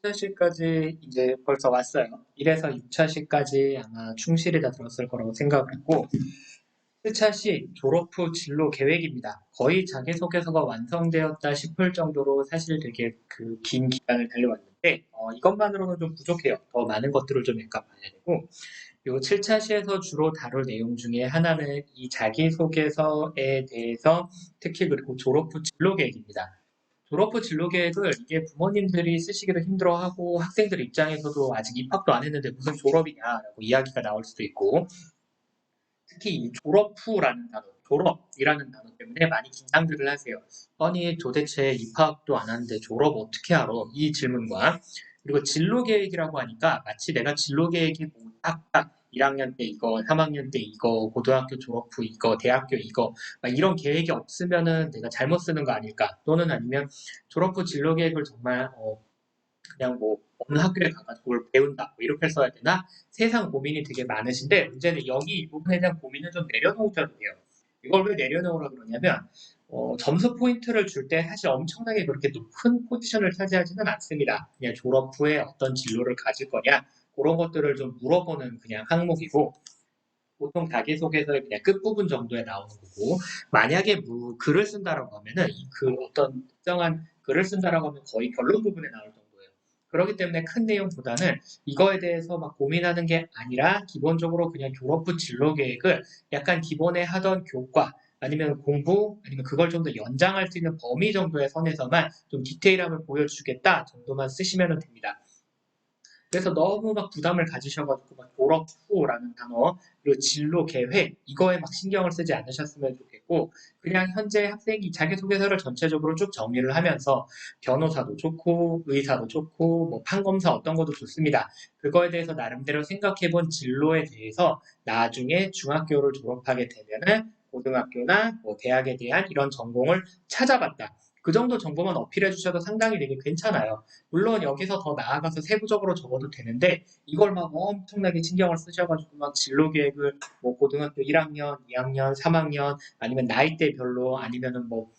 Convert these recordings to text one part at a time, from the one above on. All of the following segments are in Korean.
6차시까지 이제 벌써 왔어요. 1에서 6차시까지 아마 충실히 다 들었을 거라고 생각을 했고, 7차시 졸업 후 진로 계획입니다. 거의 자기소개서가 완성되었다 싶을 정도로 사실 되게 그 긴 기간을 달려왔는데, 이것만으로는 좀 부족해요. 더 많은 것들을 좀 약간 봐야 되고, 요 7차시에서 주로 다룰 내용 중에 하나는 이 자기소개서에 대해서 특히 그리고 졸업 후 진로 계획입니다. 졸업 후 진로 계획을 이게 부모님들이 쓰시기도 힘들어하고 학생들 입장에서도 아직 입학도 안 했는데 무슨 졸업이냐라고 이야기가 나올 수도 있고 특히 이 졸업 후라는 단어, 졸업이라는 단어 때문에 많이 긴장들을 하세요. 아니 도대체 입학도 안 하는데 졸업 어떻게 알아? 이 질문과 그리고 진로 계획이라고 하니까 마치 내가 진로 계획이 뭐 딱딱 1학년 때 이거, 3학년 때 이거, 고등학교 졸업 후 이거, 대학교 이거 막 이런 계획이 없으면은 내가 잘못 쓰는 거 아닐까? 또는 아니면 졸업 후 진로 계획을 정말 그냥 뭐 어느 학교에 가가지고 그걸 배운다 뭐 이렇게 써야 되나 세상 고민이 되게 많으신데 문제는 여기 이 부분에 대한 고민을 좀 내려놓으셔도 돼요. 이걸 왜 내려놓으라 그러냐면 점수 포인트를 줄 때 사실 엄청나게 그렇게 높은 포지션을 차지하지는 않습니다. 그냥 졸업 후에 어떤 진로를 가질 거냐 그런 것들을 좀 물어보는 그냥 항목이고 보통 자기소개서의 그냥 끝부분 정도에 나오는 거고 만약에 글을 쓴다라고 하면은 그 어떤 특정한 글을 쓴다라고 하면 거의 결론 부분에 나올 정도예요. 그렇기 때문에 큰 내용보다는 이거에 대해서 막 고민하는 게 아니라 기본적으로 그냥 졸업 후 진로 계획을 약간 기본에 하던 교과 아니면 공부 아니면 그걸 좀 더 연장할 수 있는 범위 정도의 선에서만 좀 디테일함을 보여주겠다 정도만 쓰시면 됩니다. 그래서 너무 막 부담을 가지셔가지고 막 졸업 후라는 단어 그리고 진로 계획 이거에 막 신경을 쓰지 않으셨으면 좋겠고 그냥 현재 학생이 자기소개서를 전체적으로 쭉 정리를 하면서 변호사도 좋고 의사도 좋고 뭐 판검사 어떤 것도 좋습니다. 그거에 대해서 나름대로 생각해본 진로에 대해서 나중에 중학교를 졸업하게 되면은 고등학교나 뭐 대학에 대한 이런 전공을 찾아봤다. 그 정도 정보만 어필해 주셔도 상당히 되게 괜찮아요. 물론 여기서 더 나아가서 세부적으로 적어도 되는데 이걸 막 엄청나게 신경을 쓰셔가지고 막 진로 계획을 뭐 고등학교 1학년, 2학년, 3학년 아니면 나이대별로 아니면은 뭐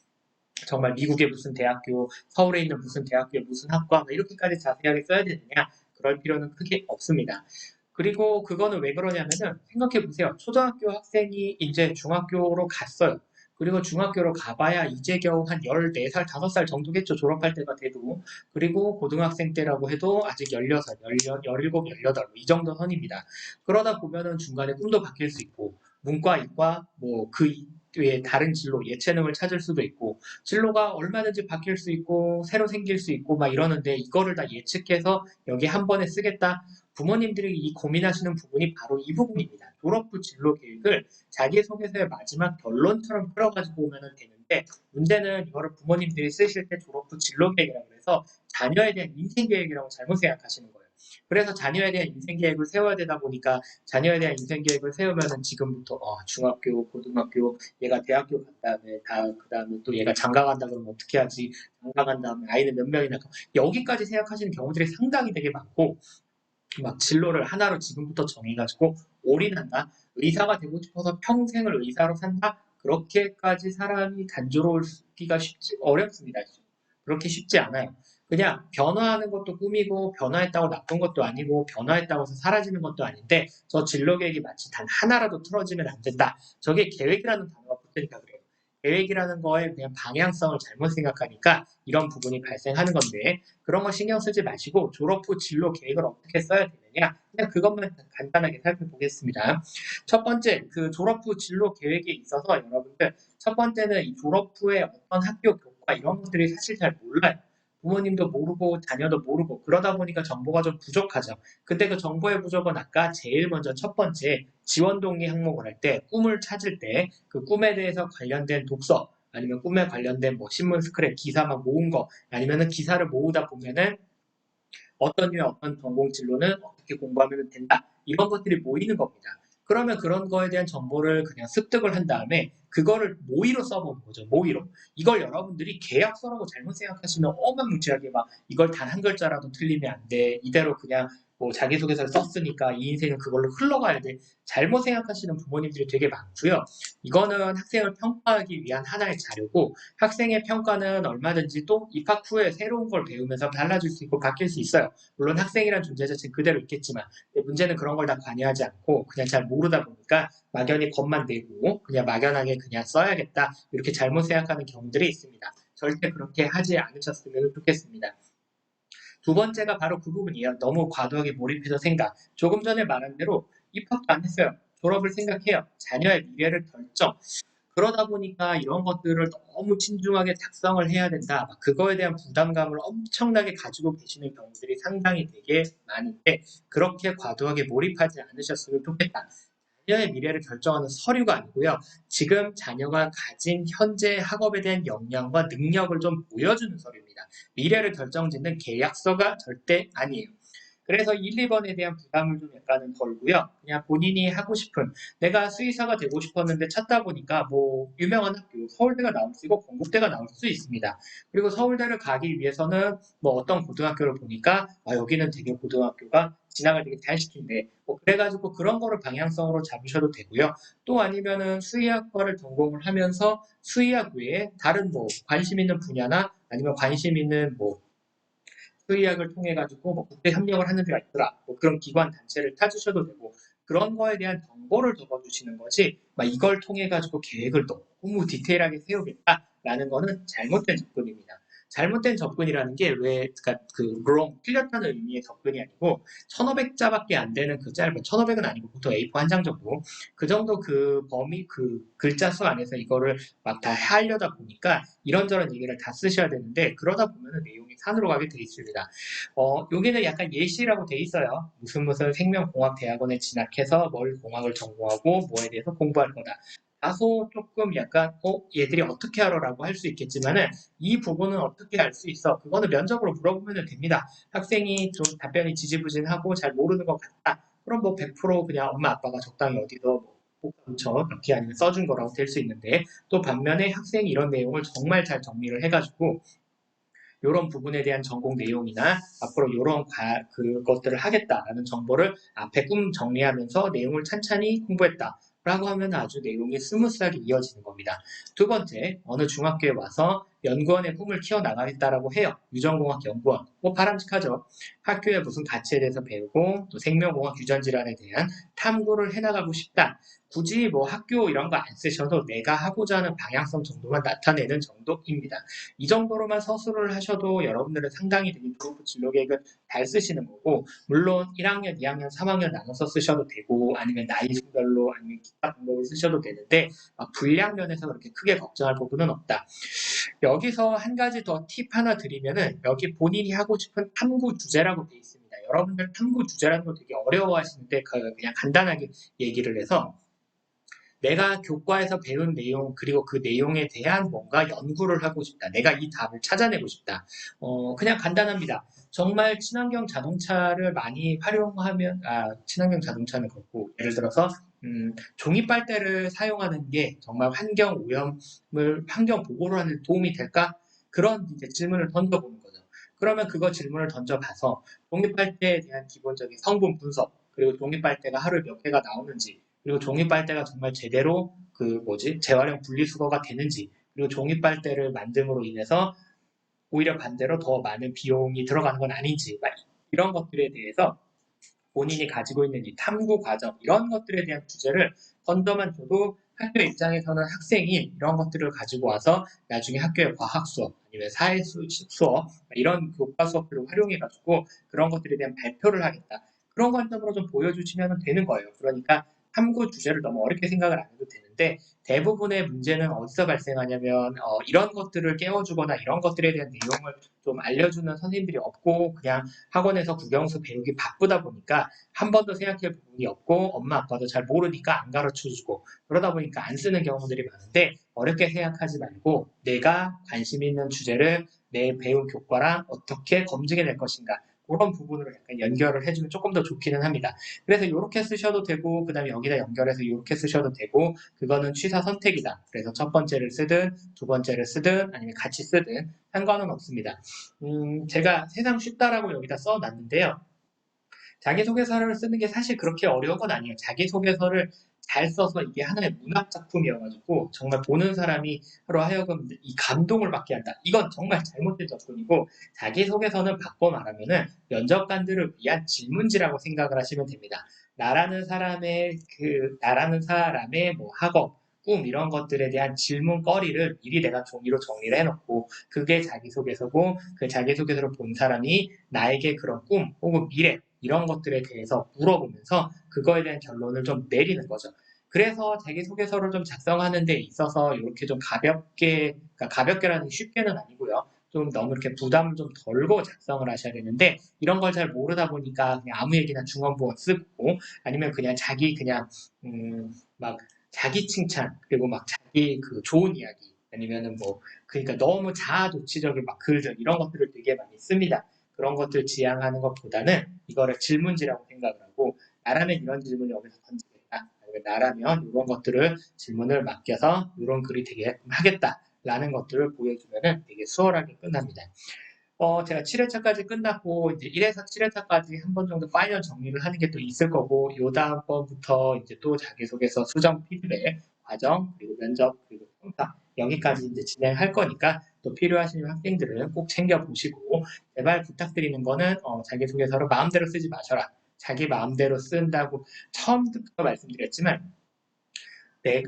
정말 미국의 무슨 대학교, 서울에 있는 무슨 대학교의 무슨 학과 뭐 이렇게까지 자세하게 써야 되느냐 그럴 필요는 크게 없습니다. 그리고 그거는 왜 그러냐면은 생각해 보세요. 초등학교 학생이 이제 중학교로 갔어요. 그리고 중학교로 가봐야 이제 겨우 한 14살, 5살 정도겠죠. 졸업할 때가 돼도. 그리고 고등학생 때라고 해도 아직 16, 17, 18, 이 정도 선입니다. 그러다 보면은 중간에 꿈도 바뀔 수 있고, 문과, 이과, 뭐 그 외에 다른 진로, 예체능을 찾을 수도 있고, 진로가 얼마든지 바뀔 수 있고, 새로 생길 수 있고, 막 이러는데, 이거를 다 예측해서 여기 한 번에 쓰겠다. 부모님들이 이 고민하시는 부분이 바로 이 부분입니다. 졸업 후 진로 계획을 자기소개서의 마지막 결론처럼 끌어가지고 오면 되는데 문제는 이거를 부모님들이 쓰실 때 졸업 후 진로 계획이라고 해서 자녀에 대한 인생 계획이라고 잘못 생각하시는 거예요. 그래서 자녀에 대한 인생 계획을 세워야 되다 보니까 자녀에 대한 인생 계획을 세우면은 지금부터 중학교, 고등학교, 얘가 대학교 간 다음에 그 다음에 또 얘가 장가 간다 그러면 어떻게 하지? 장가 간 다음에 아이는 몇 명이나 여기까지 생각하시는 경우들이 상당히 되게 많고 막 진로를 하나로 지금부터 정해가지고 올인한다. 의사가 되고 싶어서 평생을 의사로 산다. 그렇게까지 사람이 단조로울기가 어렵습니다. 그렇게 쉽지 않아요. 그냥 변화하는 것도 꿈이고 변화했다고 나쁜 것도 아니고 변화했다고 해서 사라지는 것도 아닌데 저 진로 계획이 마치 단 하나라도 틀어지면 안 된다. 저게 계획이라는 단어가 붙으니까 그래요. 계획이라는 거에 그냥 방향성을 잘못 생각하니까 이런 부분이 발생하는 건데 그런 거 신경 쓰지 마시고 졸업 후 진로 계획을 어떻게 써야 되느냐 그냥 그것만 간단하게 살펴보겠습니다. 첫 번째 그 졸업 후 진로 계획에 있어서 여러분들 첫 번째는 이 졸업 후에 어떤 학교 교과 이런 것들이 사실 잘 몰라요. 부모님도 모르고 자녀도 모르고 그러다 보니까 정보가 좀 부족하죠. 근데 그 정보의 부족은 아까 제일 먼저 첫 번째 지원 동의 항목을 할 때 꿈을 찾을 때 그 꿈에 대해서 관련된 독서 아니면 꿈에 관련된 뭐 신문 스크랩 기사만 모은 거 아니면은 기사를 모으다 보면은 어떤 류의 어떤 전공 진로는 어떻게 공부하면 된다. 이런 것들이 모이는 겁니다. 그러면 그런 거에 대한 정보를 그냥 습득을 한 다음에 그거를 모의로 써보는 거죠. 모의로. 이걸 여러분들이 계약서라고 잘못 생각하시면 어마무지하게 막 이걸 단 한 글자라도 틀리면 안 돼. 이대로 그냥 뭐 자기소개서를 썼으니까 이 인생은 그걸로 흘러가야 돼. 잘못 생각하시는 부모님들이 되게 많고요. 이거는 학생을 평가하기 위한 하나의 자료고 학생의 평가는 얼마든지 또 입학 후에 새로운 걸 배우면서 달라질 수 있고 바뀔 수 있어요. 물론 학생이란 존재 자체는 그대로 있겠지만 문제는 그런 걸 다 관여하지 않고 그냥 잘 모르다 보니까 막연히 겁만 내고 그냥 막연하게 그냥 써야겠다 이렇게 잘못 생각하는 경우들이 있습니다. 절대 그렇게 하지 않으셨으면 좋겠습니다. 두 번째가 바로 그 부분이에요. 너무 과도하게 몰입해서 생각. 조금 전에 말한 대로 입학도 안 했어요. 졸업을 생각해요. 자녀의 미래를 결정. 그러다 보니까 이런 것들을 너무 신중하게 작성을 해야 된다. 그거에 대한 부담감을 엄청나게 가지고 계시는 경우들이 상당히 되게 많은데 그렇게 과도하게 몰입하지 않으셨으면 좋겠다. 자녀의 미래를 결정하는 서류가 아니고요. 지금 자녀가 가진 현재 학업에 대한 역량과 능력을 좀 보여주는 서류입니다. 미래를 결정짓는 계약서가 절대 아니에요. 그래서 1, 2번에 대한 부담을 좀 약간은 덜고요. 그냥 본인이 하고 싶은 내가 수의사가 되고 싶었는데 찾다 보니까 뭐 유명한 학교 서울대가 나올 수 있고 건국대가 나올 수 있습니다. 그리고 서울대를 가기 위해서는 뭐 어떤 고등학교를 보니까 여기는 되게 고등학교가 진학을 되게 잘 시킨대. 뭐 그래가지고 그런 거를 방향성으로 잡으셔도 되고요. 또 아니면은 수의학과를 전공을 하면서 수의학 외에 다른 뭐 관심 있는 분야나 아니면 관심 있는 뭐 수의학을 통해 가지고 뭐 국제 협력을 하는 데가 있더라. 뭐 그런 기관 단체를 찾으셔도 되고 그런 거에 대한 정보를 적어주시는 거지. 막 이걸 통해 가지고 계획을 너무 디테일하게 세우겠다라는 거는 잘못된 접근입니다. 잘못된 접근이라는 게 왜, 그러니까 그 wrong, 틀렸다는 의미의 접근이 아니고 1500자밖에 안 되는 그 짧은 1500은 아니고 보통 A4 한 장 정도 그 정도 그 범위 그 글자 수 안에서 이거를 막 다 하려다 보니까 이런저런 얘기를 다 쓰셔야 되는데 그러다 보면 내용이 산으로 가게 돼 있습니다. 여기는 약간 예시라고 돼 있어요. 무슨 생명공학대학원에 진학해서 뭘 공학을 전공하고 뭐에 대해서 공부할 거다. 다소 조금 약간 얘들이 어떻게 하러라고 할 수 있겠지만은 이 부분은 어떻게 알 수 있어? 그거는 면접으로 물어보면 됩니다. 학생이 좀 답변이 지지부진하고 잘 모르는 것 같다. 그럼 뭐 100% 그냥 엄마 아빠가 적당히 어디서 뭐 복붙여 넣기 아니면 써준 거라고 될 수 있는데 또 반면에 학생이 이런 내용을 정말 잘 정리를 해가지고 이런 부분에 대한 전공 내용이나 앞으로 이런 그것들을 하겠다라는 정보를 앞에 꿈 정리하면서 내용을 찬찬히 공부했다. 라고 하면 아주 내용이 스무스하게 이어지는 겁니다. 두 번째, 어느 중학교에 와서 연구원의 꿈을 키워나가겠다라고 해요. 유전공학 연구원. 뭐 바람직하죠. 학교에 무슨 가치에 대해서 배우고 또 생명공학 유전질환에 대한 탐구를 해나가고 싶다. 굳이 뭐 학교 이런 거 안 쓰셔도 내가 하고자 하는 방향성 정도만 나타내는 정도입니다. 이 정도로만 서술을 하셔도 여러분들은 상당히 되게 그룹 진로 계획을 잘 쓰시는 거고 물론 1학년, 2학년, 3학년 나눠서 쓰셔도 되고 아니면 나이 순별로 아니면 기타 방법을 쓰셔도 되는데 분량 면에서 그렇게 크게 걱정할 부분은 없다. 여기서 한 가지 더 팁 하나 드리면은 여기 본인이 하고 싶은 탐구 주제라고 되어 있습니다. 여러분들 탐구 주제라는 거 되게 어려워하시는데 그냥 간단하게 얘기를 해서 내가 교과에서 배운 내용 그리고 그 내용에 대한 뭔가 연구를 하고 싶다. 내가 이 답을 찾아내고 싶다. 그냥 간단합니다. 정말 친환경 자동차를 많이 활용하면 친환경 자동차는 그렇고 예를 들어서 종이 빨대를 사용하는 게 정말 환경 오염을 환경 보호를 하는 데 도움이 될까? 그런 이제 질문을 던져보는 거죠. 그러면 그거 질문을 던져봐서 종이 빨대에 대한 기본적인 성분 분석 그리고 종이 빨대가 하루에 몇 개가 나오는지 그리고 종이 빨대가 정말 제대로 재활용 분리수거가 되는지 그리고 종이 빨대를 만듦으로 인해서 오히려 반대로 더 많은 비용이 들어가는 건 아닌지 이런 것들에 대해서 본인이 가지고 있는 이 탐구 과정 이런 것들에 대한 주제를 던져만 줘도 학교 입장에서는 학생이 이런 것들을 가지고 와서 나중에 학교의 과학 수업 아니면 사회 수업 이런 교과 수업들을 활용해 가지고 그런 것들에 대한 발표를 하겠다. 그런 관점으로 좀 보여주시면 되는 거예요. 그러니까 탐구 주제를 너무 어렵게 생각을 안 해도 되는데 대부분의 문제는 어디서 발생하냐면 이런 것들을 깨워주거나 이런 것들에 대한 내용을 좀 알려주는 선생님들이 없고 그냥 학원에서 국영수 배우기 바쁘다 보니까 한 번도 생각해 본 부분이 없고 엄마 아빠도 잘 모르니까 안 가르쳐주고 그러다 보니까 안 쓰는 경우들이 많은데 어렵게 생각하지 말고 내가 관심 있는 주제를 내 배운 교과랑 어떻게 검증해낼 것인가 그런 부분으로 약간 연결을 해주면 조금 더 좋기는 합니다. 그래서 이렇게 쓰셔도 되고 그 다음에 여기다 연결해서 이렇게 쓰셔도 되고 그거는 취사 선택이다. 그래서 첫 번째를 쓰든 두 번째를 쓰든 아니면 같이 쓰든 상관은 없습니다. 제가 세상 쉽다라고 여기다 써놨는데요. 자기소개서를 쓰는 게 사실 그렇게 어려운 건 아니에요. 자기소개서를 잘 써서 이게 하나의 문학 작품이어가지고 정말 보는 사람이 로 하여금 이 감동을 받게 한다. 이건 정말 잘못된 접근이고 자기소개서는 바꿔 말하면은 면접관들을 위한 질문지라고 생각을 하시면 됩니다. 나라는 사람의 뭐 학업, 꿈 이런 것들에 대한 질문거리를 미리 내가 종이로 정리를 해놓고 그게 자기소개서고 그 자기소개서를 본 사람이 나에게 그런 꿈 혹은 미래 이런 것들에 대해서 물어보면서 그거에 대한 결론을 좀 내리는 거죠. 그래서 자기소개서를 좀 작성하는 데 있어서 이렇게 좀 가볍게, 그러니까 가볍게라는 게 쉽게는 아니고요. 좀 너무 이렇게 부담을 좀 덜고 작성을 하셔야 되는데 이런 걸 잘 모르다 보니까 그냥 아무 얘기나 중원부원 쓰고 아니면 그냥 막 자기 칭찬 그리고 막 자기 그 좋은 이야기 아니면은 뭐 그러니까 너무 자아도취적인 막 글들 이런 것들을 되게 많이 씁니다. 그런 것들 지향하는 것보다는 이거를 질문지라고 생각을 하고 나라면 이런 질문을 여기서 던지겠다. 아니면 나라면 이런 것들을 질문을 맡겨서 이런 글이 되게 하겠다라는 것들을 보여주면은 되게 수월하게 끝납니다. 제가 7회차까지 끝났고, 이제 1회차, 7회차까지 한 번 정도 파이널 정리를 하는 게 또 있을 거고, 요 다음번부터 이제 또 자기소개서 수정 피드백, 과정, 그리고 면접, 그리고 평가, 여기까지 이제 진행할 거니까 또 필요하신 학생들은 꼭 챙겨보시고, 제발 부탁드리는 거는, 자기소개서를 마음대로 쓰지 마셔라. 자기 마음대로 쓴다고 처음부터 말씀드렸지만,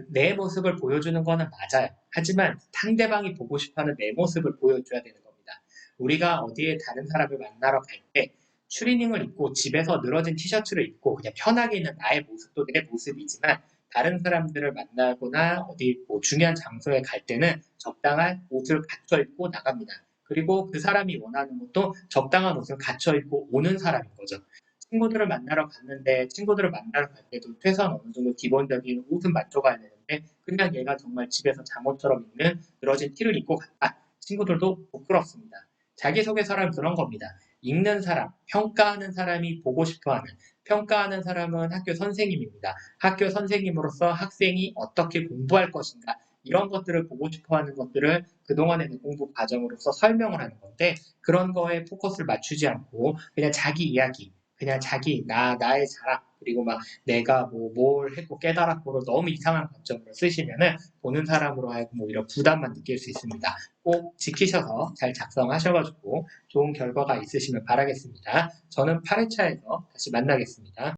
내 모습을 보여주는 거는 맞아요. 하지만 상대방이 보고 싶어하는 내 모습을 보여줘야 되는 겁니다. 우리가 어디에 다른 사람을 만나러 갈 때 추리닝을 입고 집에서 늘어진 티셔츠를 입고 그냥 편하게 있는 나의 모습도 내 모습이지만 다른 사람들을 만나거나 어디 뭐 중요한 장소에 갈 때는 적당한 옷을 갖춰 입고 나갑니다. 그리고 그 사람이 원하는 것도 적당한 옷을 갖춰 입고 오는 사람인 거죠. 친구들을 만나러 갈 때도 최소한 어느 정도 기본적인 옷은 맞춰가야 되는데 그냥 얘가 정말 집에서 잠옷처럼 입는 늘어진 티를 입고 갔다. 친구들도 부끄럽습니다. 자기소개서란 그런 겁니다. 읽는 사람, 평가하는 사람이 보고 싶어하는, 평가하는 사람은 학교 선생님입니다. 학교 선생님으로서 학생이 어떻게 공부할 것인가 이런 것들을 보고 싶어하는 것들을 그동안의 공부 과정으로서 설명을 하는 건데 그런 거에 포커스를 맞추지 않고 그냥 자기 이야기, 그냥 나의 자랑, 그리고 막 내가 뭐 뭘 했고 깨달았고를 너무 이상한 관점으로 쓰시면은 보는 사람으로 하여금 오히려 부담만 느낄 수 있습니다. 꼭 지키셔서 잘 작성하셔가지고 좋은 결과가 있으시면 바라겠습니다. 저는 8회차에서 다시 만나겠습니다.